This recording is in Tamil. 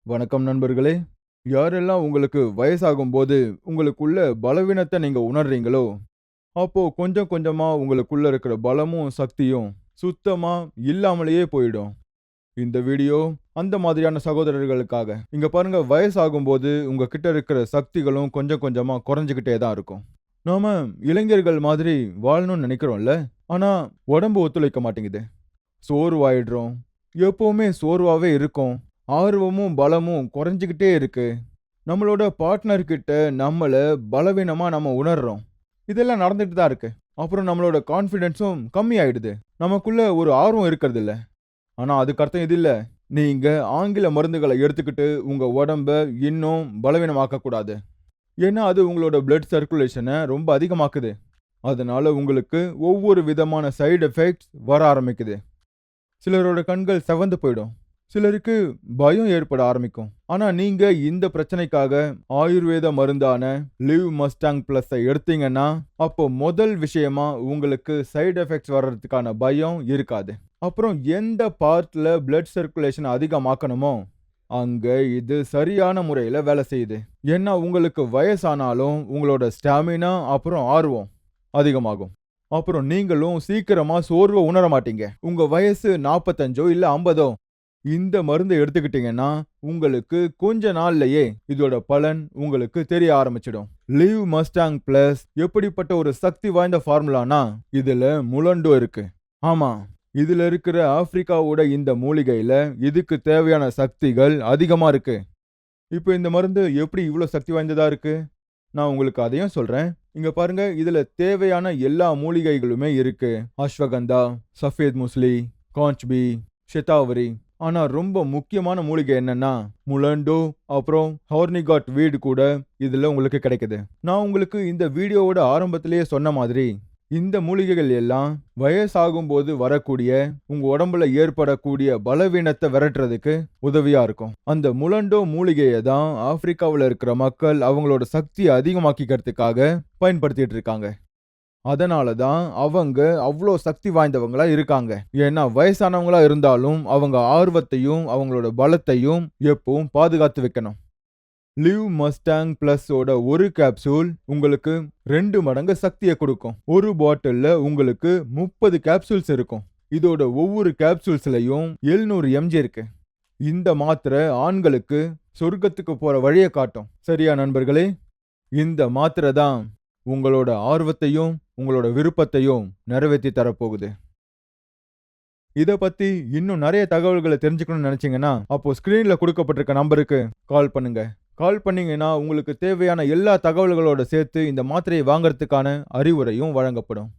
வணக்கம் நண்பர்களே. யாரெல்லாம் உங்களுக்கு வயசாகும்போது, உங்களுக்குள்ள பலவீனத்த நீங்க உணர்றீங்களோ, அப்போ கொஞ்சம் கொஞ்சமா உங்களுக்குள்ள இருக்கிற பலமும், சக்தியும் சுத்தமா இல்லாமலேயே போயிடும். இந்த வீடியோ அந்த மாதிரியான சகோதரர்களுக்காக. இங்க பாருங்க, வயசாகும்போது உங்ககிட்ட இருக்கிற சக்திகளும் கொஞ்சம் கொஞ்சமா குறைஞ்சுகிட்டே தான் இருக்கும். நாம இளைஞர்கள் மாதிரி வாழணும்னு நினைக்கிறோம்ல, ஆனா உடம்பு ஒத்துழைக்க மாட்டேங்குது. சோர்வாயிடுறோம். எப்பவுமே சோர்வாவே இருக்கோம். ஆர்வமும், பலமும் குறைஞ்சுகிட்டே இருக்கு. நம்மளோட பார்ட்னர் கிட்ட நம்மள பலவீனமா நம்ம உணர்றோம். இதெல்லாம் நடந்துட்டு தான் இருக்கு. அப்புறம் நம்மளோட கான்ஃபிடன்ஸும் கம்மியாயிடுது. நமக்குள்ள ஒரு ஆர்வம் இருக்கறதில்ல. ஆனா அதுக்கு அர்த்தம் இது இல்ல. நீங்க ஆங்கில மருந்துகள எடுத்துக்கிட்டு உங்க உடம்ப இன்னும் பலவீனமாக்கக் கூடாது. ஏன்னா அது உங்களோட பிளட் சர்க்குலேஷன ரொம்ப அதிகமாக்குது. அதனால உங்களுக்கு ஒவ்வொரு விதமான சைடு எஃபெக்ட்ஸ் வர ஆரம்பிக்குது. சிலரோட கண்கள் சிவந்து போயிடும். சிலருக்கு பயம் ஏற்பட ஆரம்பிக்கும். ஆனா நீங்க இந்த பிரச்சனைக்காக ஆயுர்வேத மருந்தான லிவ் மஸ்டாங் பிளஸை எடுத்தீங்கன்னா, அப்போ முதல் விஷயமா உங்களுக்கு சைடு எஃபெக்ட்ஸ் வர்றதுக்கான பயம் இருக்காது. அப்புறம் எந்த பார்ட்ல பிளட் சர்க்குலேஷன் அதிகமாக்கணுமோ, அங்க இது சரியான முறையில வேலை செய்யுது. ஏன்னா உங்களுக்கு வயசானாலும் உங்களோட ஸ்டாமினா அப்புறம் ஆர்வம் அதிகமாகும். அப்புறம் நீங்களும் சீக்கிரமா சோர்வ உணர மாட்டீங்க. உங்க வயசு 45 இல்ல 50 இந்த மருந்து எடுத்துக்கிட்டீங்கன்னா, உங்களுக்கு கொஞ்ச நாள்லயே இதோட பலன் உங்களுக்கு தெரிய ஆரம்பிச்சிடும். லிவ் மஸ்டாங் பிளஸ் எப்படிப்பட்ட ஒரு சக்தி வாய்ந்த ஃபார்முலானா, இதுல முலண்டோ இருக்கு. ஆமா, இதுல இருக்கிற ஆப்பிரிக்காவோட இந்த மூலிகையில இதுக்கு தேவையான சக்திகள் அதிகமா இருக்கு. இப்போ இந்த மருந்து எப்படி இவ்ளோ சக்தி வாய்ந்ததா இருக்கு? நான் உங்களுக்கு அதையும் சொல்றேன். இங்க பாருங்க, இதுல தேவையான எல்லா மூலிகைகளுமே இருக்கு. அஸ்வகந்தா, சஃபேத் முஸ்லி, காஞ்ச்பி, ஷெதாவரி. ஆனா ரொம்ப முக்கியமான மூலிகை என்னன்னா முலண்டோ, அப்புறம் ஹார்னிகாட் வீடு கூட இதுல உங்களுக்கு கிடைக்குது. நான் உங்களுக்கு இந்த வீடியோவோட ஆரம்பத்திலேயே சொன்ன மாதிரி, இந்த மூலிகைகள் எல்லாம் வயசாகும் போது வரக்கூடிய உங்க உடம்புல ஏற்படக்கூடிய பலவீனத்தை விரட்டுறதுக்கு உதவியா இருக்கும். அந்த முலண்டோ மூலிகையை தான் ஆப்பிரிக்காவில் இருக்கிற மக்கள் அவங்களோட சக்தியை அதிகமாக்கிக்கிறதுக்காக பயன்படுத்திட்டு இருக்காங்க. அதனால தான் அவங்க அவ்வளோ சக்தி வாய்ந்தவங்களா இருக்காங்க. ஏன்னா வயசானவங்களா இருந்தாலும் அவங்க ஆர்வத்தையும் அவங்களோட பலத்தையும் எப்பவும் பாதுகாத்து வைக்கணும். லிவ் மஸ்டாங் பிளஸோட ஒரு கேப்சூல் உங்களுக்கு 2 மடங்கு சக்தியை கொடுக்கும். ஒரு பாட்டில்ல உங்களுக்கு 30 கேப்சூல்ஸ் இருக்கும். இதோட ஒவ்வொரு கேப்சூல்ஸ்லயும் 700 mg இருக்கு. இந்த மாத்திரை ஆண்களுக்கு சொர்க்கத்துக்கு போற வழியை காட்டும். சரியா நண்பர்களே? இந்த மாத்திரை தான் உங்களோட ஆர்வத்தையும் உங்களோட விருப்பத்தையும் நிறைவேற்றி தரப்போகுது. இத பத்தி இன்னும் நிறைய தகவல்களை தெரிஞ்சுக்கணும்னு நினைச்சீங்கன்னா, அப்போ ஸ்கிரீன்ல கொடுக்கப்பட்டிருக்க நம்பருக்கு கால் பண்ணுங்க. கால் பண்ணீங்கன்னா உங்களுக்கு தேவையான எல்லா தகவல்களோட சேர்த்து இந்த மாத்திரையை வாங்குறதுக்கான அறிவுரையும் வழங்கப்படும்.